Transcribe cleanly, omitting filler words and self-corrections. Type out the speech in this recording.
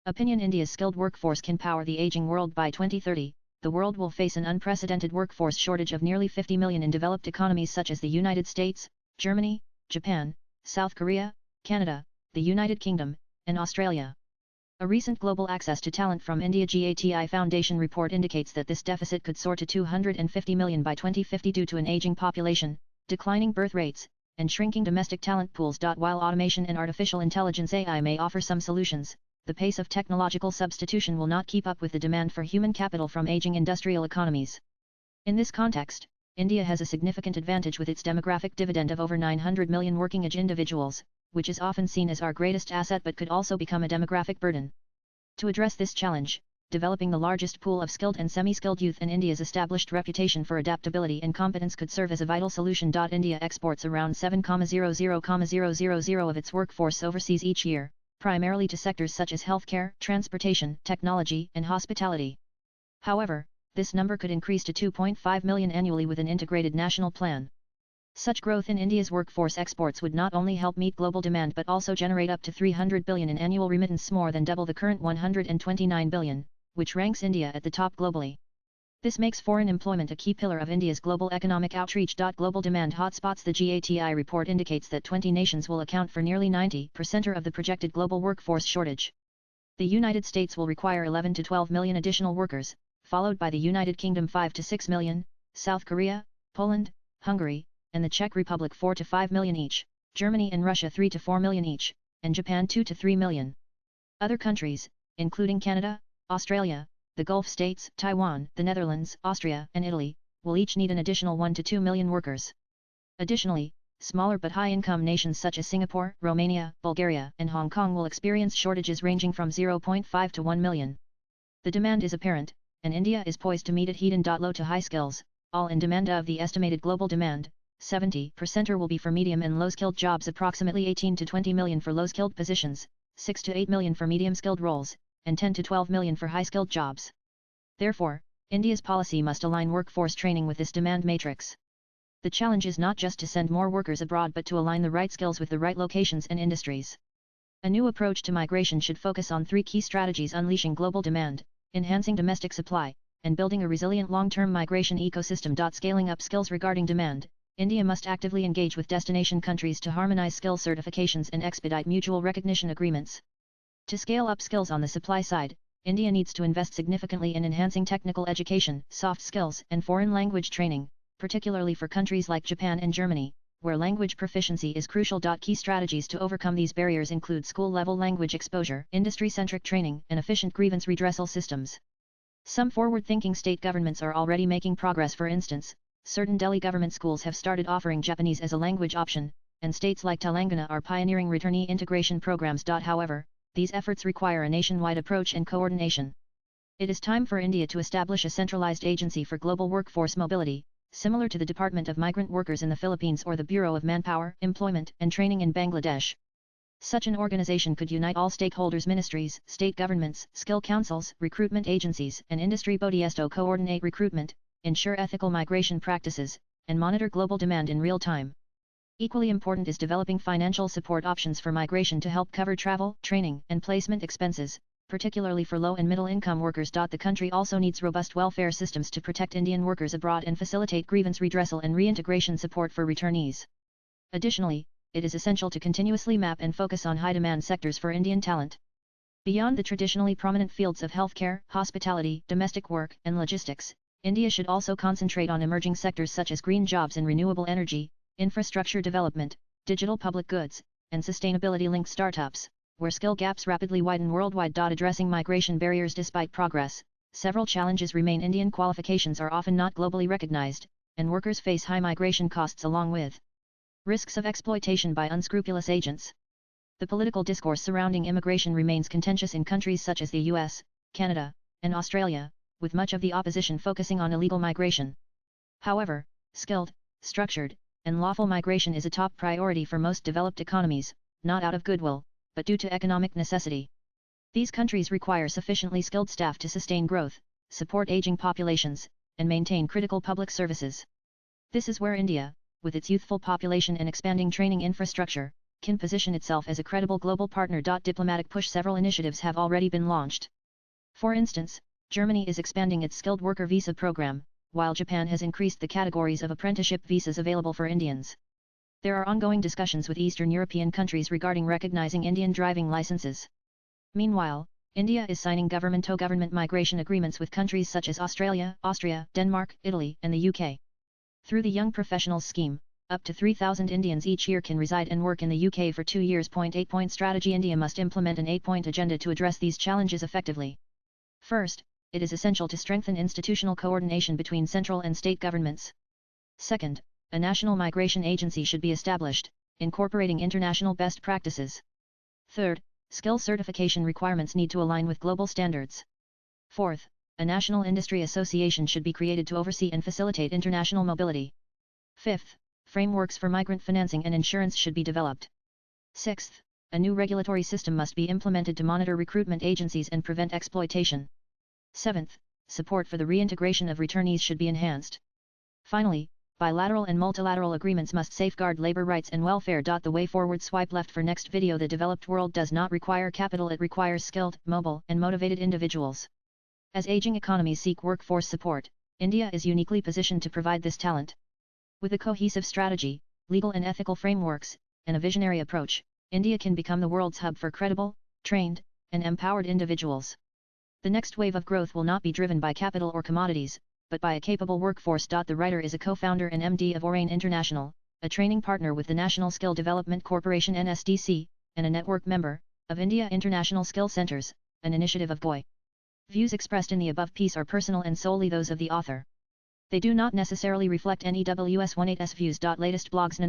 Opinion: India's skilled workforce can power the aging world by 2030. The world will face an unprecedented workforce shortage of nearly 50 million in developed economies such as the United States, Germany, Japan, South Korea, Canada, the United Kingdom, and Australia. A recent Global Access to Talent from India GATI Foundation report indicates that this deficit could soar to 250 million by 2050 due to an aging population, declining birth rates, and shrinking domestic talent pools. While automation and artificial intelligence (AI) may offer some solutions, the pace of technological substitution will not keep up with the demand for human capital from aging industrial economies. In this context, India has a significant advantage with its demographic dividend of over 900 million working-age individuals, which is often seen as our greatest asset but could also become a demographic burden. To address this challenge, developing the largest pool of skilled and semi-skilled youth and India's established reputation for adaptability and competence could serve as a vital solution. India exports around 7,000,000 of its workforce overseas each year, primarily to sectors such as healthcare, transportation, technology, and hospitality. However, this number could increase to 2.5 million annually with an integrated national plan. Such growth in India's workforce exports would not only help meet global demand but also generate up to 300 billion in annual remittance, more than double the current 129 billion, which ranks India at the top globally. This makes foreign employment a key pillar of India's global economic outreach. Global demand hotspots: the GATI report indicates that 20 nations will account for nearly 90% of the projected global workforce shortage. The United States will require 11 to 12 million additional workers, followed by the United Kingdom 5 to 6 million, South Korea, Poland, Hungary, and the Czech Republic 4 to 5 million each, Germany and Russia 3 to 4 million each, and Japan 2 to 3 million. Other countries, including Canada, Australia, the Gulf states, Taiwan, the Netherlands, Austria, and Italy, will each need an additional 1 to 2 million workers. Additionally, smaller but high-income nations such as Singapore, Romania, Bulgaria, and Hong Kong will experience shortages ranging from 0.5 to 1 million. The demand is apparent, and India is poised to meet it. Low to high skills, all in demand. Of the estimated global demand, 70% will be for medium and low-skilled jobs, approximately 18 to 20 million for low-skilled positions, 6 to 8 million for medium-skilled roles, and 10 to 12 million for high-skilled jobs. Therefore, India's policy must align workforce training with this demand matrix. The challenge is not just to send more workers abroad but to align the right skills with the right locations and industries. A new approach to migration should focus on 3 key strategies: unleashing global demand, enhancing domestic supply, and building a resilient long-term migration ecosystem. Scaling up skills. Regarding demand, India must actively engage with destination countries to harmonize skill certifications and expedite mutual recognition agreements. To scale up skills on the supply side, India needs to invest significantly in enhancing technical education, soft skills, and foreign language training, particularly for countries like Japan and Germany, where language proficiency is crucial. Key strategies to overcome these barriers include school-level language exposure, industry-centric training, and efficient grievance redressal systems. Some forward-thinking state governments are already making progress. For instance, certain Delhi government schools have started offering Japanese as a language option, and states like Telangana are pioneering returnee integration programs. However, these efforts require a nationwide approach and coordination. It is time for India to establish a centralized agency for global workforce mobility, similar to the Department of Migrant Workers in the Philippines or the Bureau of Manpower, Employment and Training in Bangladesh. Such an organization could unite all stakeholders: ministries, state governments, skill councils, recruitment agencies, and industry bodies to coordinate recruitment, ensure ethical migration practices, and monitor global demand in real time. Equally important is developing financial support options for migration to help cover travel, training, and placement expenses, particularly for low and middle-income workers. The country also needs robust welfare systems to protect Indian workers abroad and facilitate grievance redressal and reintegration support for returnees. Additionally, it is essential to continuously map and focus on high-demand sectors for Indian talent. Beyond the traditionally prominent fields of healthcare, hospitality, domestic work, and logistics, India should also concentrate on emerging sectors such as green jobs and renewable energy, infrastructure development, digital public goods, and sustainability-linked startups, where skill gaps rapidly widen worldwide. Addressing migration barriers. Despite progress, several challenges remain. Indian qualifications are often not globally recognized, and workers face high migration costs along with risks of exploitation by unscrupulous agents. The political discourse surrounding immigration remains contentious in countries such as the US, Canada, and Australia, with much of the opposition focusing on illegal migration. However, skilled, structured, and lawful migration is a top priority for most developed economies, not out of goodwill, but due to economic necessity. These countries require sufficiently skilled staff to sustain growth, support aging populations, and maintain critical public services. This is where India, with its youthful population and expanding training infrastructure, can position itself as a credible global partner. Diplomatic push. Several initiatives have already been launched. For instance, Germany is expanding its skilled worker visa program, while Japan has increased the categories of apprenticeship visas available for Indians. There are ongoing discussions with Eastern European countries regarding recognizing Indian driving licenses. Meanwhile, India is signing government-to-government migration agreements with countries such as Australia, Austria, Denmark, Italy, and the UK. Through the Young Professionals Scheme, up to 3,000 Indians each year can reside and work in the UK for 2 years. 8-point strategy. India must implement an 8-point agenda to address these challenges effectively. First, it is essential to strengthen institutional coordination between central and state governments. Second, a national migration agency should be established, incorporating international best practices. Third, skill certification requirements need to align with global standards. Fourth, a national industry association should be created to oversee and facilitate international mobility. Fifth, frameworks for migrant financing and insurance should be developed. Sixth, a new regulatory system must be implemented to monitor recruitment agencies and prevent exploitation. Seventh, support for the reintegration of returnees should be enhanced. Finally, bilateral and multilateral agreements must safeguard labor rights and welfare. The way forward. Swipe left for next video. The developed world does not require capital, it requires skilled, mobile, and motivated individuals. As aging economies seek workforce support, India is uniquely positioned to provide this talent. With a cohesive strategy, legal and ethical frameworks, and a visionary approach, India can become the world's hub for credible, trained, and empowered individuals. The next wave of growth will not be driven by capital or commodities, but by a capable workforce. The writer is a co-founder and MD of Orain International, a training partner with the National Skill Development Corporation (NSDC), and a network member of India International Skill Centers, an initiative of GOI. Views expressed in the above piece are personal and solely those of the author. They do not necessarily reflect NEWS18's views. Latest blogs.